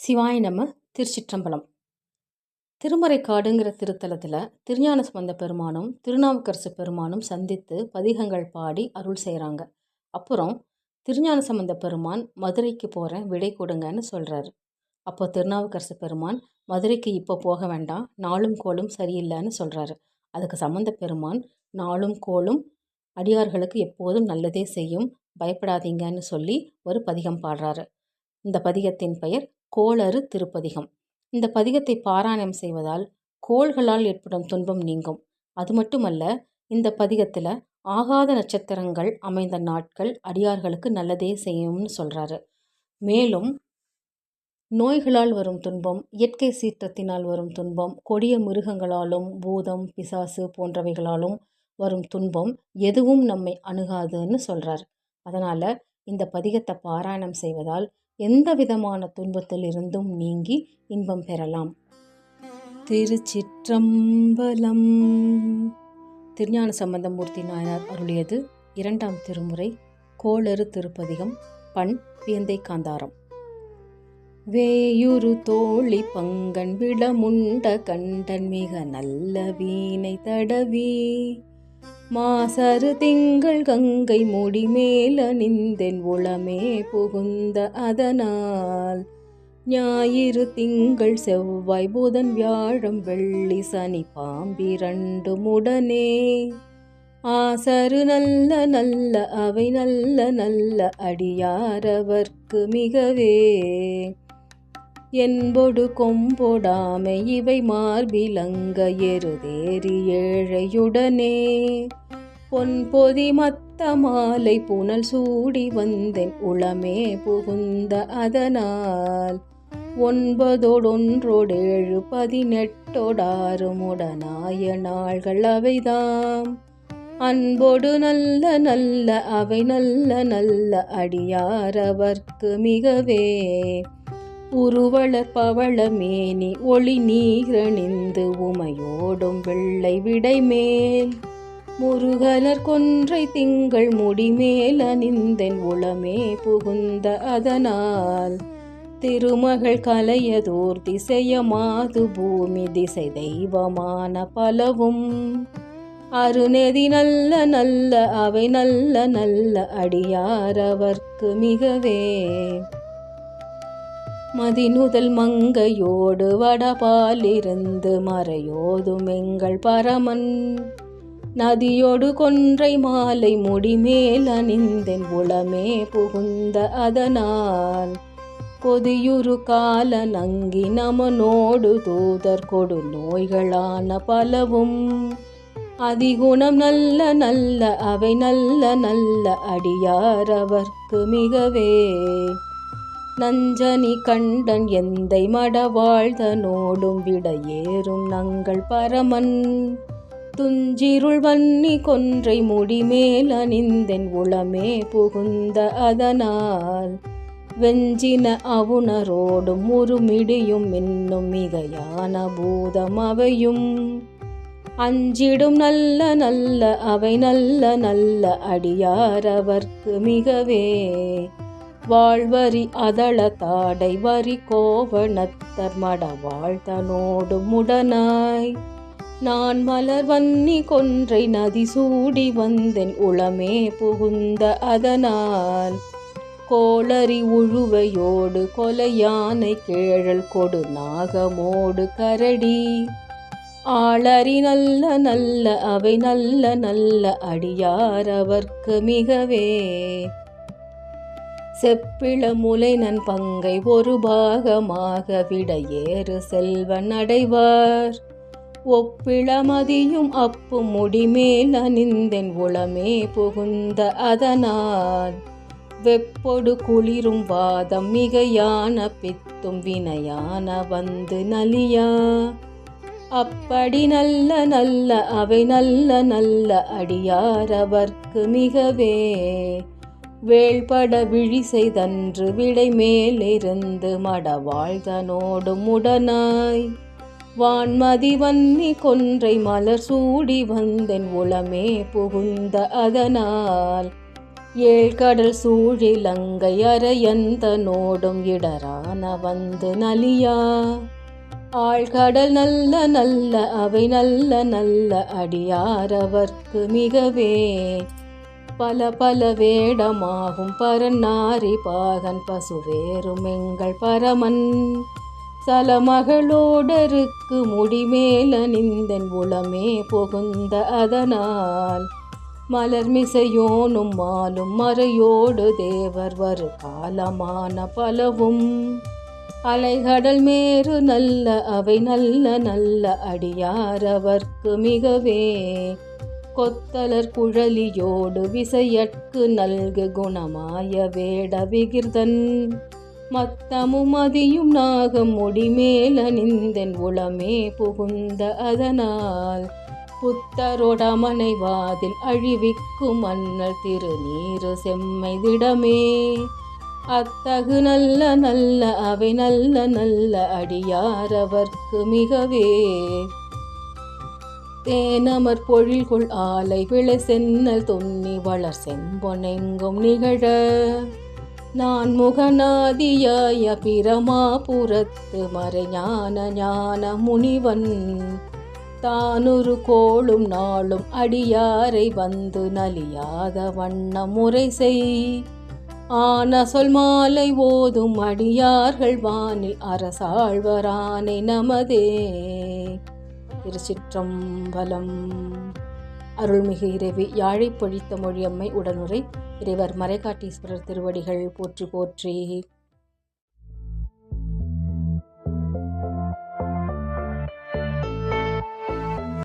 சிவாய நம. திருச்சிற்றம்பலம். திருமறைக்காடுங்கிற திருத்தலத்தில் திருஞான சம்பந்த பெருமானும் திருநாவுக்கரசு பெருமானும் சந்தித்து பதிகங்கள் பாடி அருள் செய்கிறாங்க. அப்புறம் திருஞான சம்பந்த பெருமான் மதுரைக்கு போகிறேன், விடை கொடுங்கன்னு சொல்கிறாரு. அப்போ திருநாவுக்கரசு பெருமான் மதுரைக்கு இப்போ போக வேண்டாம், நாளும் கோளும் சரியில்லைன்னு சொல்கிறாரு. அதுக்கு சம்பந்த பெருமான் நாளும் கோளும் அடியார்களுக்கு எப்போதும் நல்லதே செய்யும், பயப்படாதீங்கன்னு சொல்லி ஒரு பதிகம் பாடுறாரு. இந்த பதிகத்தின் பெயர் கோளறு திருப்பதிகம். இந்த பதிகத்தை பாராயணம் செய்வதால் கோள்களால் ஏற்படும் துன்பம் நீங்கும். அது மட்டுமல்ல, இந்த பதிகத்தில் ஆகாத நட்சத்திரங்கள் அமைந்த நாட்கள் அடியார்களுக்கு நல்லதே செய்யும்னு சொல்கிறாரு. மேலும் நோய்களால் வரும் துன்பம், இயற்கை சீற்றத்தினால் வரும் துன்பம், கொடிய மிருகங்களாலும் பூதம் பிசாசு போன்றவைகளாலும் வரும் துன்பம் எதுவும் நம்மை அணுகாதுன்னு சொல்கிறார். அதனால் இந்த பதிகத்தை பாராயணம் செய்வதால் எந்த விதமான துன்பத்தில் இருந்தும் நீங்கி இன்பம் பெறலாம். திருச்சிற்றம்பலம். திருஞான சம்பந்தமூர்த்தி நாயனார் அருளியது 2ஆம் திருமுறை கோளறு திருப்பதிகம். பண் பியந்தை காந்தாரம். வேயுரு தோழி பங்கன் விடமுண்ட கண்டன் மிக நல்ல வீணை தடவி மாசரு திங்கள் கங்கை முடி மேல நிந்தென் உளமே புகுந்த அதனால் ஞாயிறு திங்கள் செவ்வாய் புதன் வியாழம் வெள்ளி சனி பாம்பிரண்டு முடனே ஆசரு நல்ல நல்ல அவை நல்ல நல்ல அடியாரவர்க்கு மிகவே என்பொடு கொம்பொடாமை இவை மார்பிலங்க எருதேறி ஏழையுடனே பொன்பொதி மத்த மாலை புனல் சூடி வந்தென் உளமே புகுந்த அதனால் 9 18 முடனாய நாள்கள் அவைதாம் அன்பொடு நல்ல நல்ல அவை நல்ல நல்ல அடியாரவர்க்கு மிகவே உருவளர் பவள மேனி ஒளி நீரணிந்து உமையோடும் வெள்ளை விடைமேல் முருகலர் கொன்றை திங்கள் முடிமேல் அணிந்தென் உளமே புகுந்த அதனால் திருமகள் கலையதோர் திசையமாது பூமி திசை தெய்வமான பலவும் அருநெதி நல்ல நல்ல அவை நல்ல நல்ல அடியாரவர்க்கு மிகவே மதிநுதல் மங்கையோடு வடபாலிருந்து மறையோதும் எங்கள் பரமன் நதியோடு கொன்றை மாலை முடிமேல் அணிந்தென் உளமே புகுந்த அதனால் கொதியுரு கால நங்கி நமனோடு தூதர் கொடு நோய்களான பலவும் அதிகுணம் நல்ல நல்ல அவை நல்ல நல்ல அடியாரவர்க்கு மிகவே நஞ்சனி கண்டன் எந்தை மடவாழ்தனோடும் விடையேறும் நங்கள் பரமன் துஞ்சிருள் வன்னி கொன்றை முடிமேல் அணிந்தென் உளமே புகுந்த அதனால் வெஞ்சின அவுணரோடும் உருமிடியும் இன்னும் மிகையான பூதம் அவையும் அஞ்சிடும் நல்ல நல்ல அவை நல்ல நல்ல அடியாரவர்க்கு மிகவே வாழ்வரி அதள தாடை வரி கோவணத்தர் மடவாழ்தனோடு முடனாய் நான் மலர் வன்னி கொன்றை நதி சூடி வந்தென் உளமே புகுந்த அதனால் கோளரி உழுவையோடு கொலையானை கேழல் கொடு நாகமோடு கரடி ஆளரி நல்ல நல்ல அவை நல்ல நல்ல அடியாரவர்க்கு மிகவே செப்பிள முலைநன் பங்கை ஒரு பாகமாக விடையேறு செல்வன் அடைவார் ஒப்பிள மதியும் அப்பும் முடிமேல் அணிந்தென் உளமே புகுந்த அதனால் வெப்பொடு குளிரும் வாதம் மிகையான பித்தும் வினையான வந்து நலியா அப்படி நல்ல நல்ல அவை நல்ல நல்ல அடியாரவர்க்கு மிகவே வேள்பட விழி செய்தன்று விடை மேலிருந்து மடவாழ்தனோடு முடனாய் வான்மதி வன்னி கொன்றை மலர் சூடி வந்தென் உளமே புகுந்த அதனால் ஏழ்கடல் சூழிலங்கை அரையந்தனோடும் இடரான வந்து நலியா ஆழ்கடல் நல்ல நல்ல அவை நல்ல நல்ல அடியாரவர்க்கு மிகவே பல பல வேடமாகும் பரநாரி பாகன் பசுவேறும் எங்கள் பரமன் சலமகளோடருக்கு முடிமேல நிந்தன் உளமே புகுந்த அதனால் மலர்மிசையோனும் மாலும் மறையோடு தேவர் வரு காலமான பலவும் அலைகடல் மேறு நல்ல அவை நல்ல நல்ல அடியாரவர்க்கு மிகவே கொத்தலர் குழலியோடு விசையற்கு நல்கு குணமாய வேட விகிர்தன் மத்தமும் மதியும் நாகம் முடிமேல நிந்தன் உளமே புகுந்த அதனால் புத்தரோடமனை வாதில் அழிவிக்கும் மன்னல் திருநீரு செம்மைதிடமே அத்தகு நல்ல நல்ல அவை நல்ல நல்ல அடியாரவர்க்கு மிகவே தேனமர் பொழில்கொள் ஆலை விளை சென்னல் தொன்னி வளர் செம்பொனெங்கும் நிகழ நான் முகநாதியாய பிரமாபுரத்து மறைஞான ஞான முனிவன் தானொரு கோளும் நாளும் அடியாரை வந்து நலியாத வண்ண முறை செய் ஆன சொல் மாலை ஓதும் அடியார்கள் வானில் அரசாழ்வரானை நமதே. திருச்சிற்றம்பலம். அருள்மிகு இறைவி யாழை பொழித்த மொழியம்மை உடனுரை. இறைவர் மறைகாட்டீஸ்வரர் திருவடிகள் போற்றி போற்றி.